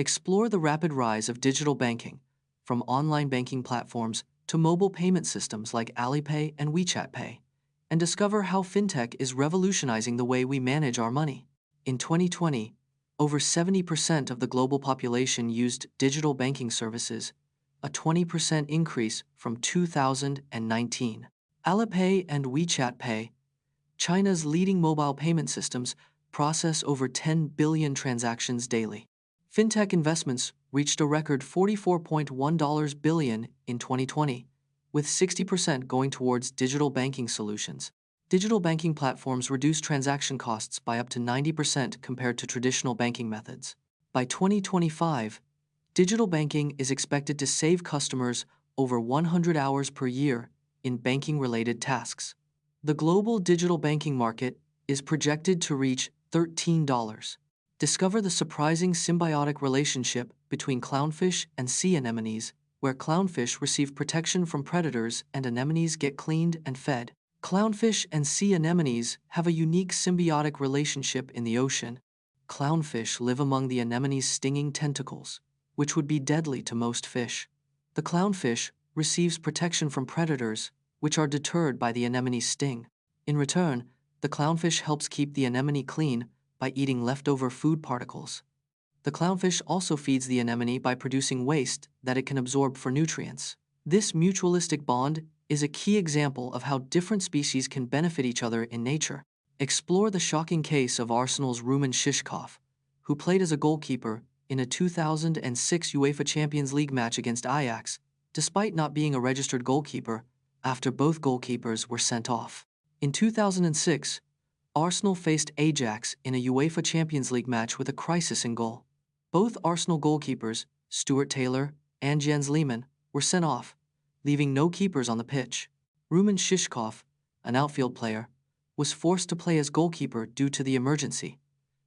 Explore the rapid rise of digital banking, from online banking platforms to mobile payment systems like Alipay and WeChat Pay, and discover how fintech is revolutionizing the way we manage our money. In 2020, over 70% of the global population used digital banking services, a 20% increase from 2019. Alipay and WeChat Pay, China's leading mobile payment systems, process over 10 billion transactions daily. Fintech investments reached a record $44.1 billion in 2020, with 60% going towards digital banking solutions. Digital banking platforms reduce transaction costs by up to 90% compared to traditional banking methods. By 2025, digital banking is expected to save customers over 100 hours per year in banking-related tasks. The global digital banking market is projected to reach $13. Discover the surprising symbiotic relationship between clownfish and sea anemones, where clownfish receive protection from predators and anemones get cleaned and fed. Clownfish and sea anemones have a unique symbiotic relationship in the ocean. Clownfish live among the anemone's stinging tentacles, which would be deadly to most fish. The clownfish receives protection from predators, which are deterred by the anemone's sting. In return, the clownfish helps keep the anemone clean by eating leftover food particles. The clownfish also feeds the anemone by producing waste that it can absorb for nutrients. This mutualistic bond is a key example of how different species can benefit each other in nature. Explore the shocking case of Arsenal's Ruman Shishkov, who played as a goalkeeper in a 2006 UEFA Champions League match against Ajax, despite not being a registered goalkeeper, after both goalkeepers were sent off. In 2006, Arsenal faced Ajax in a UEFA Champions League match with a crisis in goal. Both Arsenal goalkeepers, Stuart Taylor and Jens Lehmann, were sent off, leaving no keepers on the pitch. Ruman Shishkov, an outfield player, was forced to play as goalkeeper due to the emergency.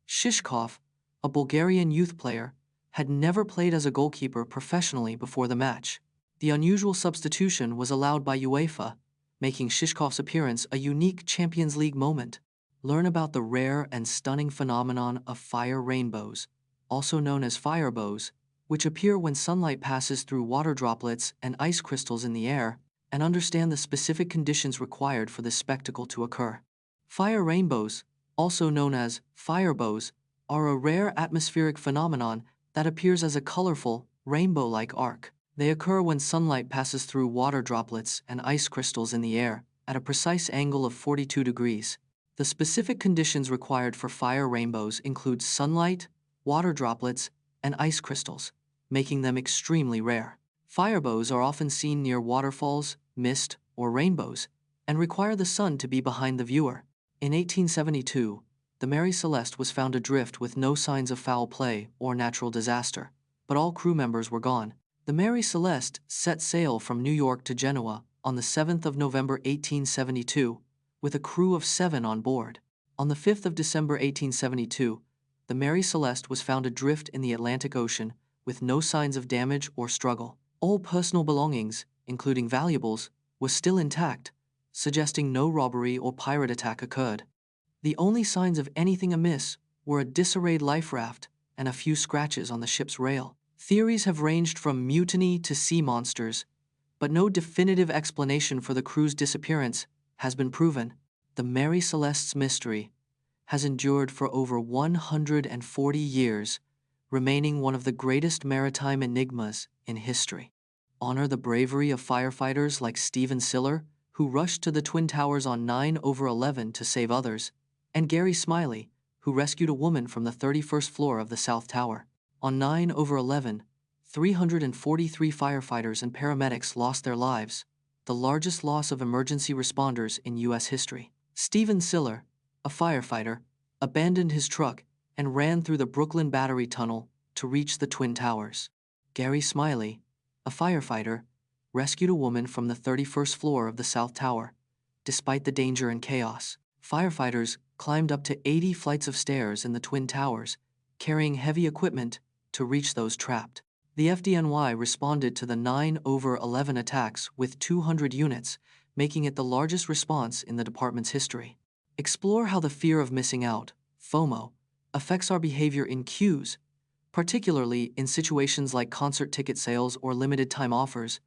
Shishkov, a Bulgarian youth player, had never played as a goalkeeper professionally before the match. The unusual substitution was allowed by UEFA, making Shishkov's appearance a unique Champions League moment. Learn about the rare and stunning phenomenon of fire rainbows, also known as firebows, which appear when sunlight passes through water droplets and ice crystals in the air, and understand the specific conditions required for this spectacle to occur. Fire rainbows, also known as firebows, are a rare atmospheric phenomenon that appears as a colorful, rainbow-like arc. They occur when sunlight passes through water droplets and ice crystals in the air at a precise angle of 42 degrees. The specific conditions required for fire rainbows include sunlight, water droplets, and ice crystals, making them extremely rare. Firebows are often seen near waterfalls, mist, or rainbows, and require the sun to be behind the viewer. In 1872, the Mary Celeste was found adrift with no signs of foul play or natural disaster, but all crew members were gone. The Mary Celeste set sail from New York to Genoa on the 7th of November 1872, with a crew of 7 on board. On the 5th of December 1872, the Mary Celeste was found adrift in the Atlantic Ocean with no signs of damage or struggle. All personal belongings, including valuables, were still intact, suggesting no robbery or pirate attack occurred. The only signs of anything amiss were a disarrayed life raft and a few scratches on the ship's rail. Theories have ranged from mutiny to sea monsters, but no definitive explanation for the crew's disappearance has been proven. The Mary Celeste's mystery has endured for over 140 years, remaining one of the greatest maritime enigmas in history. Honor the bravery of firefighters like Stephen Siller, who rushed to the Twin Towers on 9/11 to save others, and Gary Smiley, who rescued a woman from the 31st floor of the South Tower. On 9/11, 343 firefighters and paramedics lost their lives, the largest loss of emergency responders in U.S. history. Stephen Siller, a firefighter, abandoned his truck and ran through the Brooklyn Battery Tunnel to reach the Twin Towers. Gary Smiley, a firefighter, rescued a woman from the 31st floor of the South Tower, despite the danger and chaos. Firefighters climbed up to 80 flights of stairs in the Twin Towers, carrying heavy equipment to reach those trapped. The FDNY responded to the 9/11 attacks with 200 units, making it the largest response in the department's history. Explore how the fear of missing out, FOMO, affects our behavior in queues, particularly in situations like concert ticket sales or limited time offers,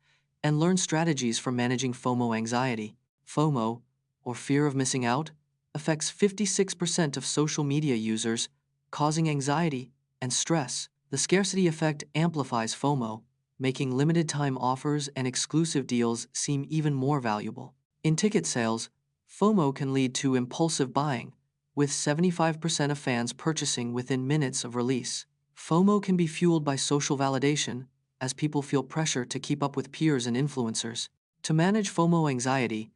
and learn strategies for managing FOMO anxiety. FOMO, or fear of missing out, affects 56% of social media users, causing anxiety and stress. The scarcity effect amplifies FOMO, making limited time offers and exclusive deals seem even more valuable. In ticket sales, FOMO can lead to impulsive buying, with 75% of fans purchasing within minutes of release. FOMO can be fueled by social validation, as people feel pressure to keep up with peers and influencers. To manage FOMO anxiety,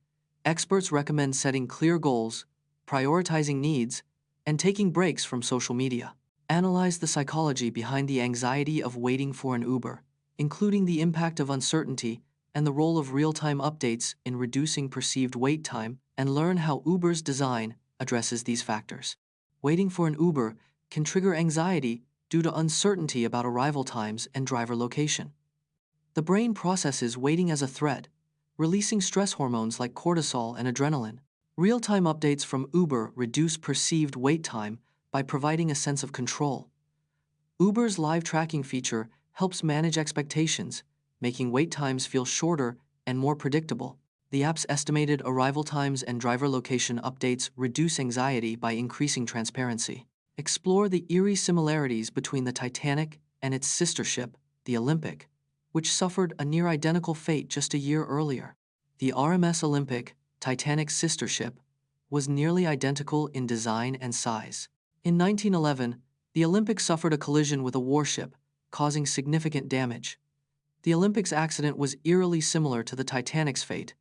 experts recommend setting clear goals, prioritizing needs, and taking breaks from social media. Analyze the psychology behind the anxiety of waiting for an Uber, including the impact of uncertainty and the role of real-time updates in reducing perceived wait time, and learn how Uber's design addresses these factors. Waiting for an Uber can trigger anxiety due to uncertainty about arrival times and driver location. The brain processes waiting as a threat, releasing stress hormones like cortisol and adrenaline. Real-time updates from Uber reduce perceived wait time by providing a sense of control. Uber's live tracking feature helps manage expectations, making wait times feel shorter and more predictable. The app's estimated arrival times and driver location updates reduce anxiety by increasing transparency. Explore the eerie similarities between the Titanic and its sister ship, the Olympic, which suffered a near-identical fate just a year earlier. The RMS Olympic, Titanic's sister ship, was nearly identical in design and size. In 1911, the Olympic suffered a collision with a warship, causing significant damage. The Olympic's accident was eerily similar to the Titanic's fate,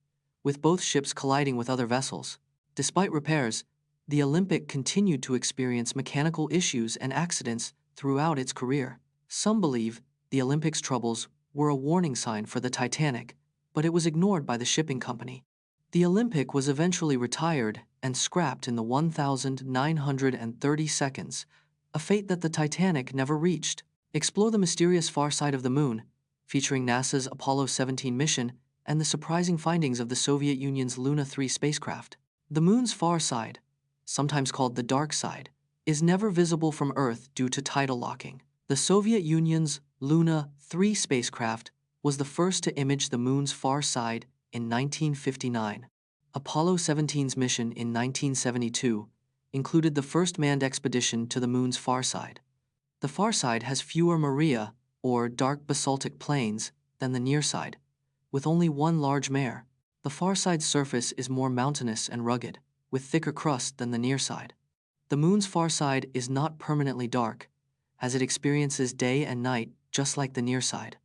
with both ships colliding with other vessels. Despite repairs, the Olympic continued to experience mechanical issues and accidents throughout its career. Some believe the Olympic's troubles were a warning sign for the Titanic, but it was ignored by the shipping company. The Olympic was eventually retired and scrapped in the 1,930 seconds, a fate that the Titanic never reached. Explore the mysterious far side of the moon, featuring NASA's Apollo 17 mission and the surprising findings of the Soviet Union's Luna 3 spacecraft. The moon's far side, sometimes called the dark side, is never visible from Earth due to tidal locking. The Soviet Union's Luna 3 spacecraft was the first to image the moon's far side in 1959. Apollo 17's mission in 1972 included the first manned expedition to the moon's far side. The far side has fewer maria, or dark basaltic plains, than the near side, with only one large mare. The far side's surface is more mountainous and rugged, with thicker crust than the near side. The moon's far side is not permanently dark, as it experiences day and night just like the near side.